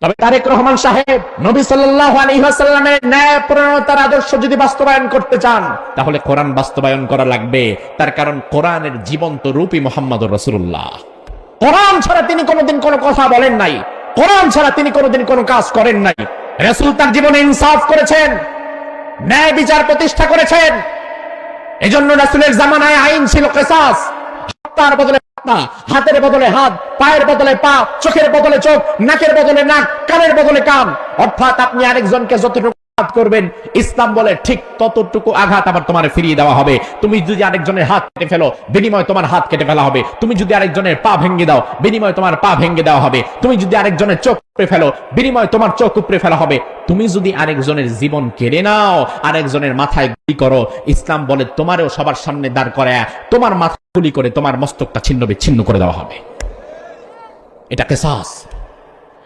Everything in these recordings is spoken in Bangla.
তবে তারেক রহমান সাহেব নবী সাল্লাল্লাহু আলাইহি ওয়াসাল্লামের ন্যায়পরায়ণতার আদর্শ যদি বাস্তবায়ন করতে চান, তাহলে কোরআন বাস্তবায়ন করা লাগবে। তার কারণ কোরআনের জীবন্ত রূপই মুহাম্মদুর রাসূলুল্লাহ। কোরআন ছাড়া তিনি কোনোদিন কোনো কথা বলেন নাই, কোরআন ছাড়া তিনি কোনোদিন কোনো কাজ করেন নাই। রাসূল তার জীবনে ইনসাফ করেছেন, ন্যায় বিচার প্রতিষ্ঠা করেছেন। এজন্য রাসূলের জামানায় আইন ছিল কিসাস, হাতের বদলে হাত, হাতের বদলে হাত, পায়ের বদলে পা, চোখের বদলে চোখ, নাকের বদলে নাক, কানের বদলে কান। অর্থাৎ আপনি আরেকজনকে যতটুকু আঘাত করবেন, ইসলাম বলে ঠিক ততটুকু আঘাত আবার তোমার ফিরিয়ে দেওয়া হবে। তুমি যদি আরেকজনের হাত কেটে ফেলো, বিনিময়ে তোমার হাত কেটে ফেলা হবে। তুমি যদি আরেকজনের পা ভেঙে দাও, বিনিময়ে তোমার পা ভেঙে দেওয়া হবে। তুমি যদি আরেকজনের চোখ উপড়ে ফেলো, বিনিময়ে তোমার চোখ উপড়ে ফেলা হবে। তুমি যদি আরেকজনের জীবন কেড়ে নাও, আরেকজনের মাথায় গুলি করো, ইসলাম বলে তোমারও সবার সামনে দাঁড় করায় তোমার মাথা গুলি করে তোমার মস্তকটা ছিন্ন বিচ্ছিন্ন করে দেওয়া হবে। এটা কিসাস,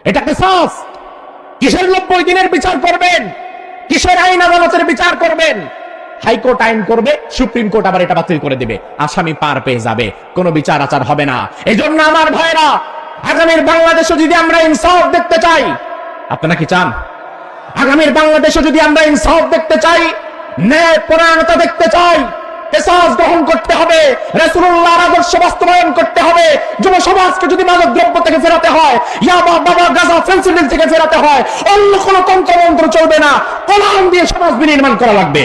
এটা কিসাস। কিসের 90 দিনের বিচার করবেন? কিসের আইন আদালতের বিচার করবেন? হাইকোর্ট আইন করবে, সুপ্রিম কোর্ট আবার এটা বাতিল করে দিবে, আসামি পার পেয়ে যাবে, কোনো বিচার আচার হবে না। এজন্য আমার ভাইরা, আগামীর বাংলাদেশে যদি আমরা ইনসাফ দেখতে চাই, আপনারা কি চান? আগামীর বাংলাদেশে যদি আমরা ইনসাফ দেখতে চাই, ন্যায় পরায়ণতা দেখতে চাই, কিসাস গ্রহণ করতে হবে, রাসূলুল্লাহর আদর্শ বাস্তবায়ন করতে হবে। যুব সমাজকে যদি মাদক দ্রব্য থেকে ফেরাতে হয়, ইয়াবা, বাবা, গাঁজা, ফেন্সিডিল থেকে ফেরাতে হয়, অন্য কোনো তন্ত্র মন্ত্র চলবে না, কোরআন দিয়ে সমাজ বিনির্মাণ করা লাগবে।